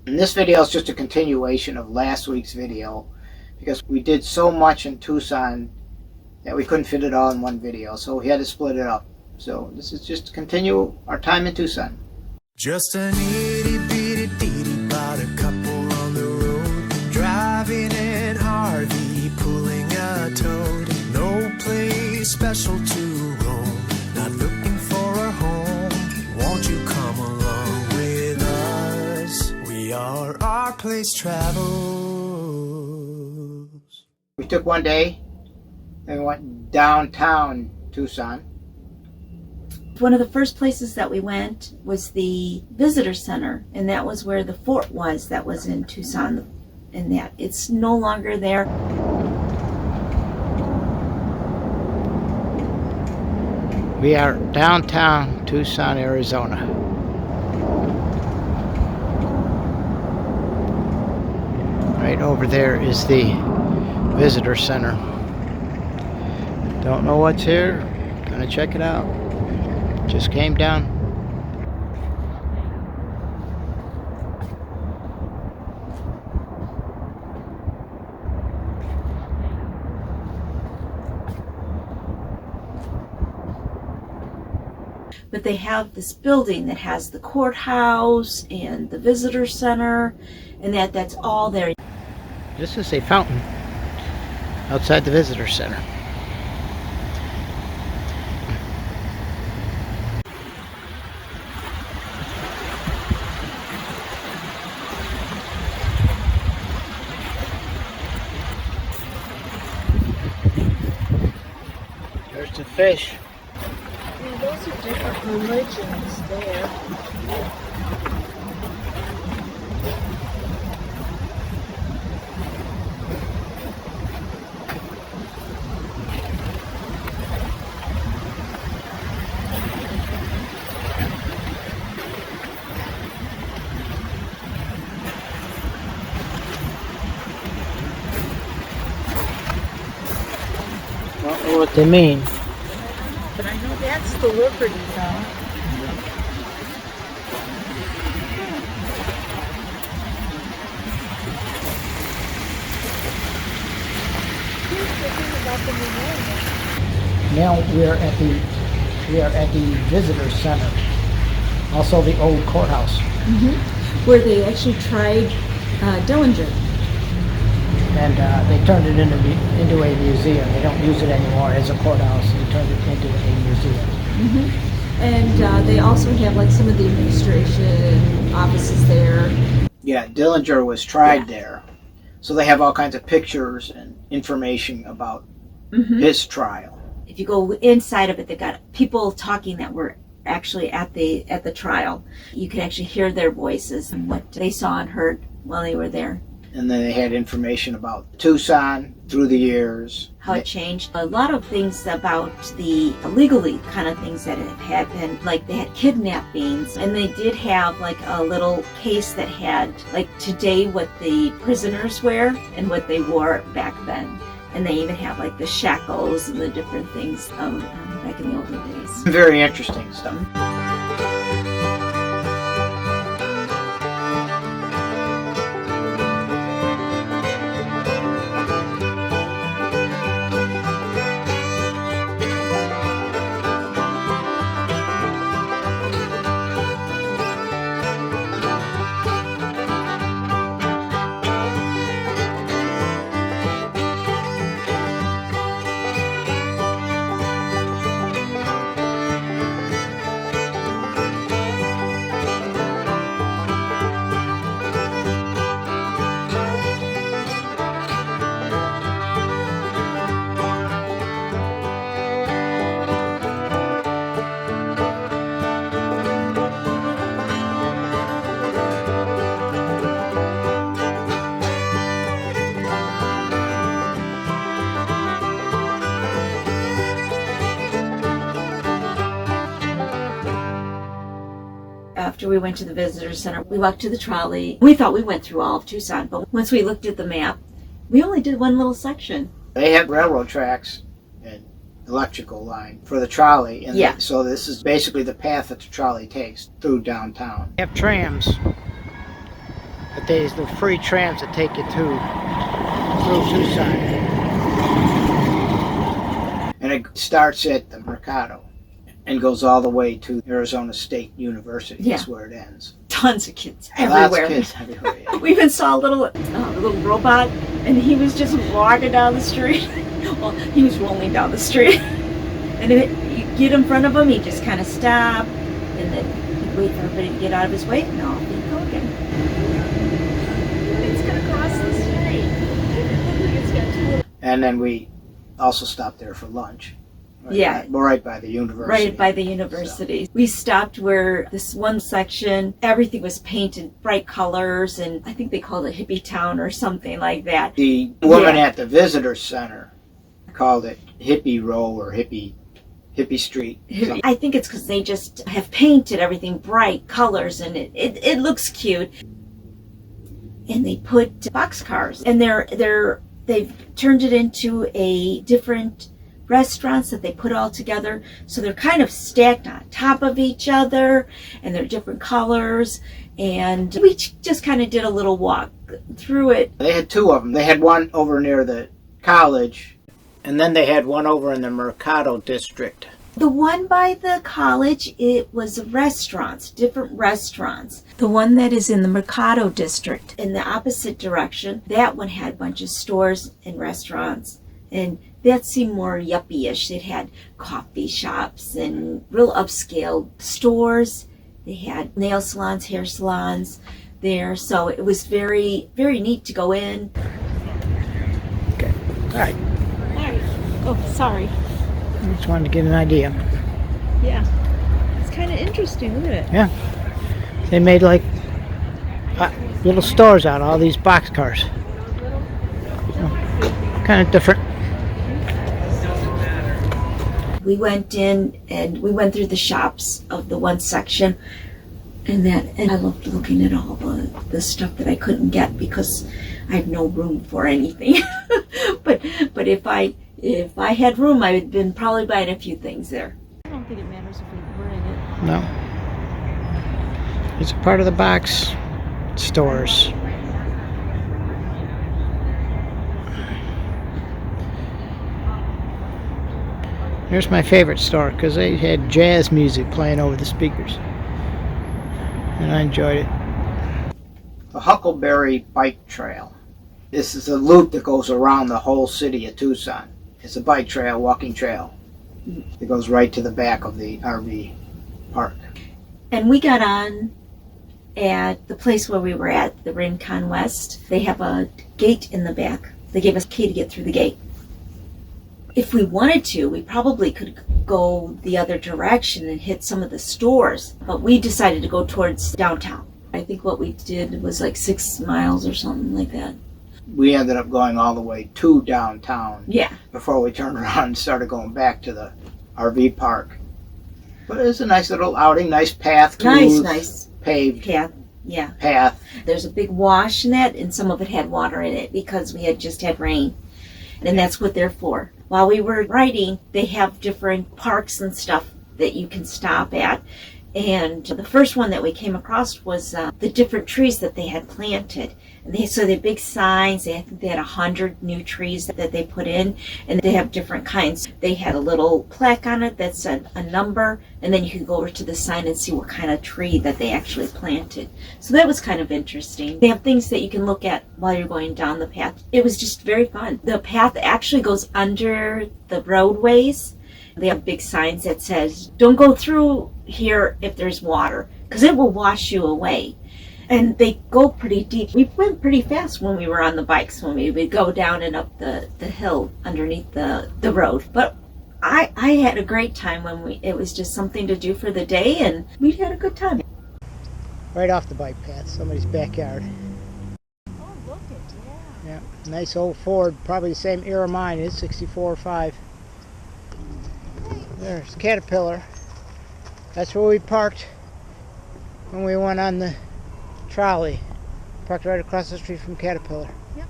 And this video is just a continuation of last week's video because we did so much in Tucson that we couldn't fit it all in one video, so we had to split it up. So this is just to continue our time in Tucson. Just an itty bitty ditty about a couple on the road, driving in Harvey, pulling a toad. No place special to roam, not looking for a home. Won't you come along with us? We are RPlaceTravels. We took one day and we went downtown Tucson. One of the first places that we went was the visitor center, and that was where the fort was that was in Tucson, and that it's no longer there. We are downtown Tucson, Arizona. Right over there is the visitor center. Don't know what's here. Gonna check it out. Just came down. But they have this building that has the courthouse and the visitor center, and that's all there. This is a fountain outside the visitor center. There's the fish. And those are different religions there. Don't know what they mean. But I know that's the Liberty, though. Now we are at the visitor center. Also the old courthouse. Where they actually tried Dillinger. And they turned it into a museum. They don't use it anymore as a courthouse. They turned it into a museum. And they also have like some of the administration offices there. Yeah, Dillinger was tried there. So they have all kinds of pictures and information about his trial. If you go inside of it, they've got people talking that were actually at the trial. You can actually hear their voices and what they saw and heard while they were there. And then they had information about Tucson through the years. How it changed. A lot of things about the illegally kind of things that have happened, like they had kidnappings, and they did have like a little case that had like today what the prisoners wear and what they wore back then. And they even have like the shackles and the different things back in the olden days. Very interesting stuff. After we went to the visitor center, we walked to the trolley. We thought we went through all of Tucson, but once we looked at the map, we only did one little section. They have railroad tracks and electrical line for the trolley. And Yeah. so this is basically the path that the trolley takes through downtown. They have trams. But there's the free trams that take you through Tucson. And it starts at the Mercado and goes all the way to Arizona State University. Yeah. That's where it ends. Tons of kids Lots everywhere. of kids everywhere. Yeah. We even saw a little robot, and he was just walking down the street. Well, he was rolling down the street. And if you get in front of him, he'd just kind of stop, and then he'd wait for everybody to get out of his way, and off he'd go again. It's going to cross the street. It's got two. And then we also stopped there for lunch. Right by the university. Right by the university. So. We stopped where this one section, everything was painted bright colors, and I think they called it Hippie Town or something like that. The woman at the visitor center called it Hippie Row or Hippie Street. I think it's because they just have painted everything bright colors, and it looks cute. And they put boxcars, and they've turned it into a different restaurants that they put all together, so they're kind of stacked on top of each other, and they're different colors, and we just kind of did a little walk through it. They had two of them. They had one over near the college, and then they had one over in the Mercado district. The one by the college, it was restaurants, different restaurants. The one that is in the Mercado district, in the opposite direction, that one had a bunch of stores and restaurants, and that seemed more yuppie-ish. They had coffee shops and real upscale stores. They had nail salons, hair salons there. So it was very, very neat to go in. Okay. All right. Oh, sorry. I just wanted to get an idea. Yeah. It's kind of interesting, isn't it? Yeah. They made like little stores out of all these boxcars. Kind of different. We went in and we went through the shops of the one section, and I loved looking at all the stuff that I couldn't get because I have no room for anything. but if I had room, I would have been probably buying a few things there. I don't think it matters if we were in it. No. It's a part of the box stores. Here's my favorite store because they had jazz music playing over the speakers, and I enjoyed it. The Huckelberry Bike Trail. This is a loop that goes around the whole city of Tucson. It's a bike trail, walking trail. It goes right to the back of the RV park. And we got on at the place where we were at, the Rincon West. They have a gate in the back. They gave us a key to get through the gate. If we wanted to, we probably could go the other direction and hit some of the stores, but we decided to go towards downtown. I think what we did was like 6 miles or something like that. We ended up going all the way to downtown. Yeah. Before we turned around and started going back to the RV park. But it was a nice little outing, nice path. Nice paved path. Yeah. Path. There's a big wash in that, and some of it had water in it because we had just had rain. And that's what they're for. While we were riding, they have different parks and stuff that you can stop at. And the first one that we came across was the different trees that they had planted. And they had big signs. I think they had 100 new trees that they put in, and they have different kinds. They had a little plaque on it that said a number, and then you could go over to the sign and see what kind of tree that they actually planted. So that was kind of interesting. They have things that you can look at while you're going down the path. It was just very fun. The path actually goes under the roadways. They have big signs that says, don't go through here if there's water, because it will wash you away. And they go pretty deep. We went pretty fast when we were on the bikes, when we would go down and up the hill underneath the road. But I had a great time when it was just something to do for the day, and we had a good time. Right off the bike path, somebody's backyard. Oh, look at that. Yeah, nice old Ford, probably the same era mine is, 64 or 5. There's Caterpillar. That's where we parked when we went on the trolley. Parked right across the street from Caterpillar. Yep.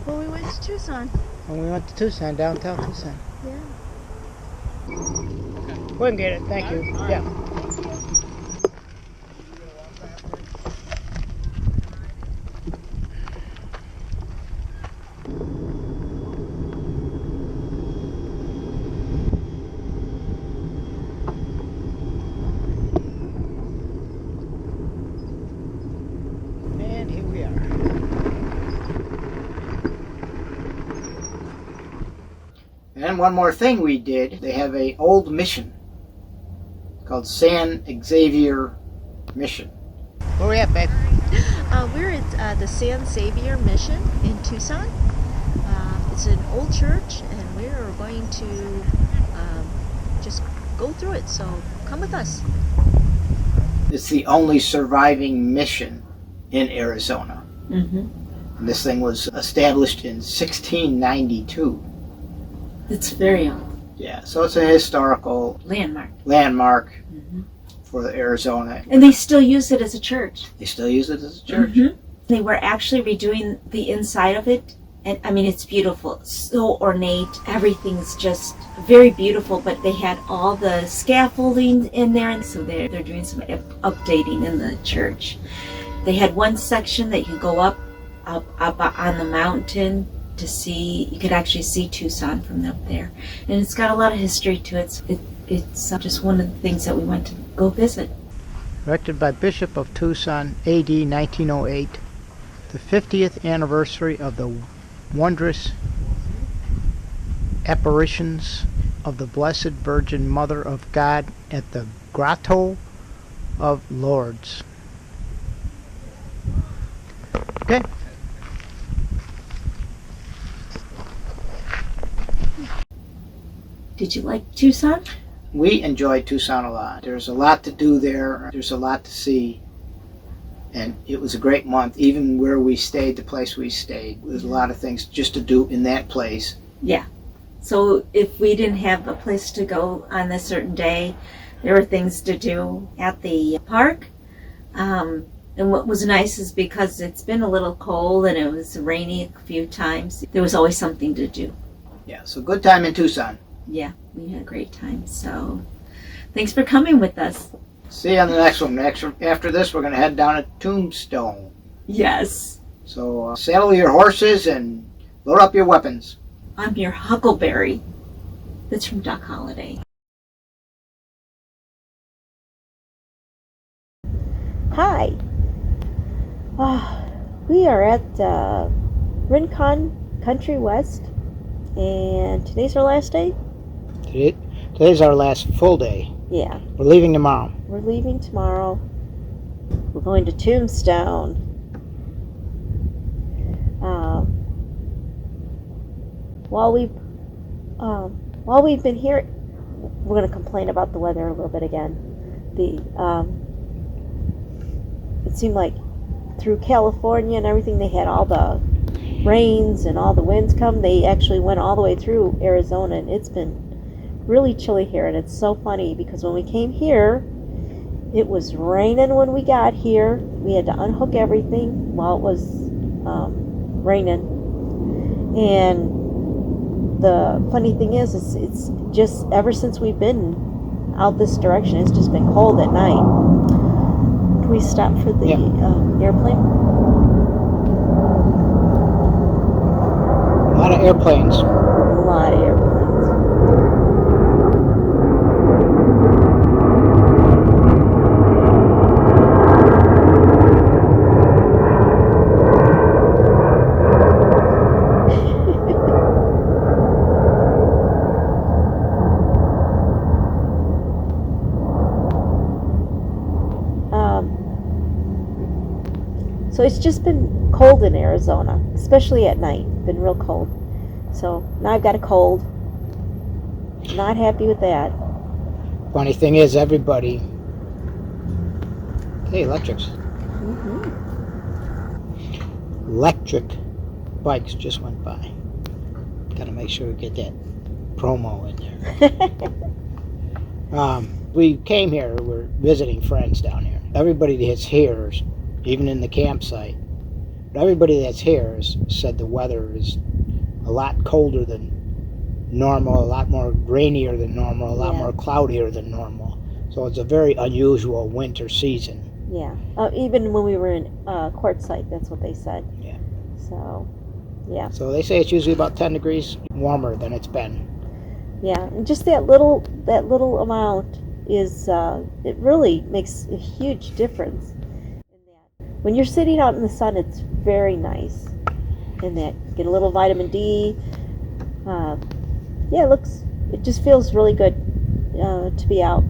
Well, we went to Tucson. When we went to Tucson, downtown Tucson. Yeah. We can get it, thank you. Yeah. then one more thing we did, they have a old mission called San Xavier Mission. Where we at, babe? We're at the San Xavier Mission in Tucson. It's an old church, and we're going to just go through it, so come with us. It's the only surviving mission in Arizona. Mm-hmm. And this thing was established in 1692. It's very old. Yeah, so it's a historical Landmark. landmark for Arizona. And they still use it as a church. They still use it as a church. Mm-hmm. They were actually redoing the inside of it. And I mean, it's beautiful. It's so ornate. Everything's just very beautiful. But they had all the scaffolding in there. And so they're doing some updating in the church. They had one section that you could go up on the mountain to see. You could actually see Tucson from up there. And it's got a lot of history to it. It's just one of the things that we went to go visit. Erected by Bishop of Tucson, A.D. 1908, the 50th anniversary of the wondrous apparitions of the Blessed Virgin Mother of God at the Grotto of Lourdes. Okay. Did you like Tucson? We enjoyed Tucson a lot. There's a lot to do there. There's a lot to see. And it was a great month. Even where we stayed, the place we stayed, there's a lot of things just to do in that place. Yeah. So if we didn't have a place to go on a certain day, there were things to do at the park. And what was nice is because it's been a little cold and it was rainy a few times, there was always something to do. Yeah, so good time in Tucson. Yeah, we had a great time. So thanks for coming with us. See you on the next one. After this, we're going to head down to Tombstone. Yes. So saddle your horses and load up your weapons. I'm your Huckelberry. That's from Duck Holiday. Hi. We are at Rincon Country West, and today's our last day? Today's our last full day. Yeah. We're leaving tomorrow. We're leaving tomorrow. We're going to Tombstone. While we've been here, we're going to complain about the weather a little bit again. It seemed like through California and everything, they had all the rains and all the winds come. They actually went all the way through Arizona, and it's been really chilly here. And it's so funny because when we came here, it was raining when we got here. We had to unhook everything while it was raining. And the funny thing is it's just ever since we've been out this direction, it's just been cold at night. Can we stop for the airplane? A lot of airplanes. A lot of airplanes. So it's just been cold in Arizona, especially at night. Been real cold. So now I've got a cold. Not happy with that. Funny thing is, everybody. Hey, Lectrics. Lectric bikes just went by. Got to make sure we get that promo in there. We came here. We're visiting friends down here. Everybody that's here, even in the campsite, but everybody that's here has said the weather is a lot colder than normal, a lot more rainier than normal, a lot more cloudier than normal. So it's a very unusual winter season. Yeah. Even when we were in Quartzsite, that's what they said. Yeah. So, yeah. So they say it's usually about 10 degrees warmer than it's been. Yeah, and just that little amount is it really makes a huge difference. When you're sitting out in the sun, it's very nice. And that get a little vitamin D. yeah, it just feels really good to be out.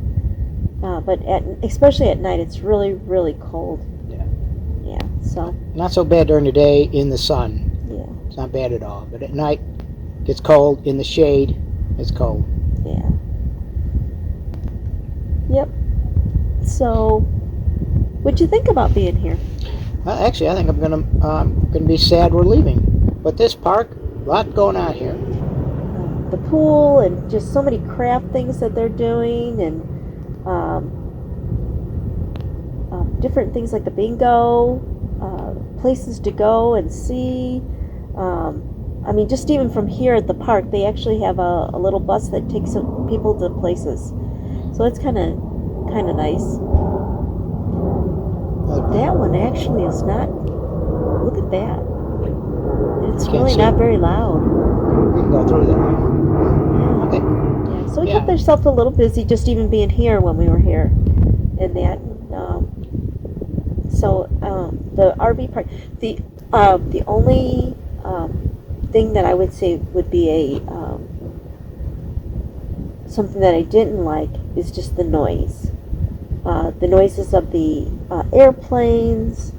But especially at night, it's really, really cold. Yeah. Yeah, so, Not so bad during the day in the sun. yeah, It's not bad at all. But at night, it gets cold. In the shade, it's cold. yeah. Yep. So, what'd you think about being here? Well, actually, I think I'm gonna be sad we're leaving. But this park, a lot going on here. The pool and just so many craft things that they're doing, and different things like the bingo, places to go and see. I mean, just even from here at the park, they actually have a little bus that takes people to places. So it's kind of nice. That one actually is not. Look at that. It's Can't really see. not very loud. We can go through there. Yeah. Okay. Yeah. So we Yeah. kept ourselves a little busy just even being here when we were here, and that. The RV park. The only thing that I would say would be something that I didn't like is just the noise. The noises of the airplanes.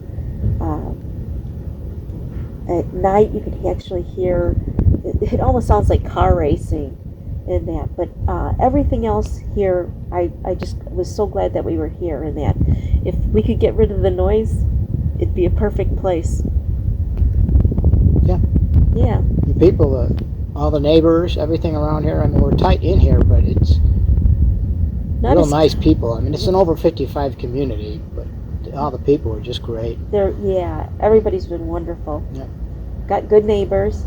At night, you can actually hear. It almost sounds like car racing, in that. But everything else here, I just was so glad that we were here. In that, if we could get rid of the noise, it'd be a perfect place. Yeah. Yeah. The people, all the neighbors, everything around here. I mean, we're tight in here, but it's Not real as nice people. I mean, it's an over 55 community, but all the people are just great. Yeah, everybody's been wonderful. Yep. Got good neighbors.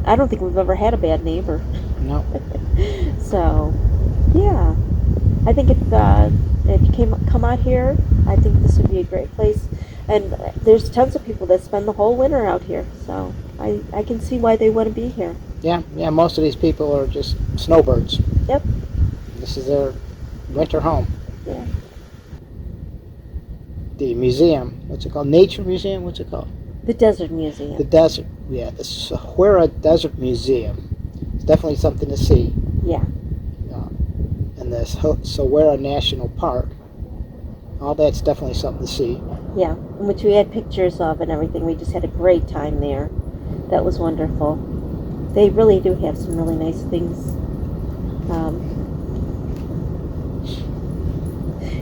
I don't think we've ever had a bad neighbor. No. So, yeah, I think if you come out here, I think this would be a great place. And there's tons of people that spend the whole winter out here, so I can see why they want to be here. Yeah. Most of these people are just snowbirds. Yep. This is their winter home. Yeah. The museum, what's it called? Nature Museum? What's it called? The Desert Museum. The desert. Yeah, the Sahara Desert Museum. It's definitely something to see. Yeah. And the Sahara National Park. All that's definitely something to see. Yeah, which we had pictures of and everything. We just had a great time there. That was wonderful. They really do have some really nice things.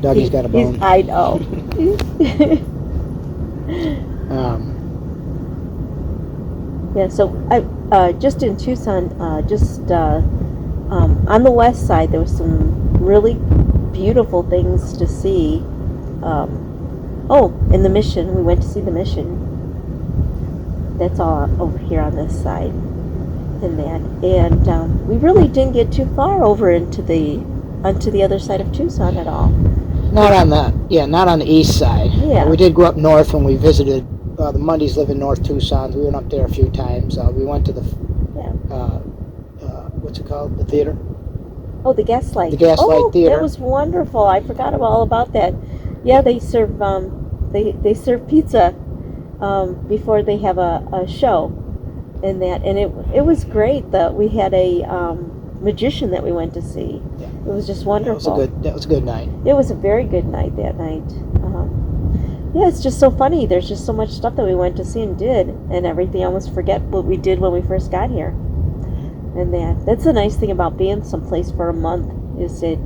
Dougie's got a bone. I know. Yeah, so I just in Tucson, on the west side, there was some really beautiful things to see. In the Mission, we went to see the Mission. That's all over here on this side, and we really didn't get too far over onto the other side of Tucson at all. Not on the east side. Yeah. We did go up north when we visited. The Mundys live in North Tucson. We went up there a few times. We went to the what's it called? The theater. Oh, the Gaslight. The Gaslight Theater. That was wonderful. I forgot all about that. Yeah, they serve they serve pizza before they have a show, and it was great. That we had a magician that we went to see. Yeah. It was just wonderful. That was a good night. It was a very good night that night. Yeah, it's just so funny. There's just so much stuff that we went to see and did, and everything. I almost forget what we did when we first got here. And that's the nice thing about being someplace for a month is that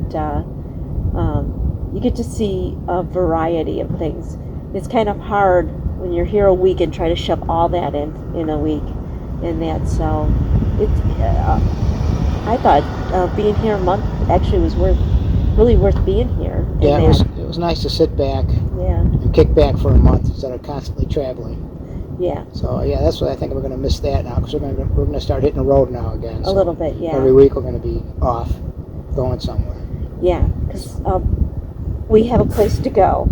you get to see a variety of things. It's kind of hard when you're here a week and try to shove all that in a week, so it's. I thought being here a month actually was really worth being here. Yeah, it was nice to sit back. Yeah. And kick back for a month instead of constantly traveling. Yeah. So yeah, that's what I think we're going to miss that now because we're going to start hitting the road now again. A little bit, yeah. Every week we're going to be off, going somewhere. Yeah, because we have a place to go.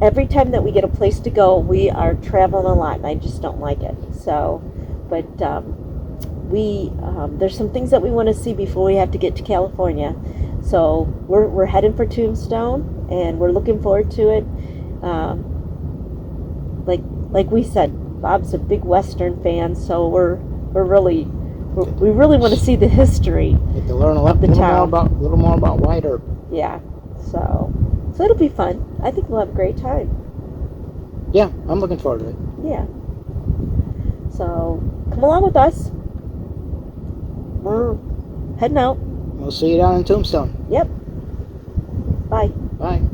Every time that we get a place to go, we are traveling a lot, and I just don't like it. So, but there's some things that we want to see before we have to get to California. So we're heading for Tombstone, and we're looking forward to it. Like we said, Bob's a big Western fan, so we're really We really want to see the history. Get to learn a the town. little more about White Earp. Yeah. So it'll be fun. I think we'll have a great time. Yeah, I'm looking forward to it. Yeah. So come along with us. We're heading out. We'll see you down in Tombstone. Yep. Bye. Bye.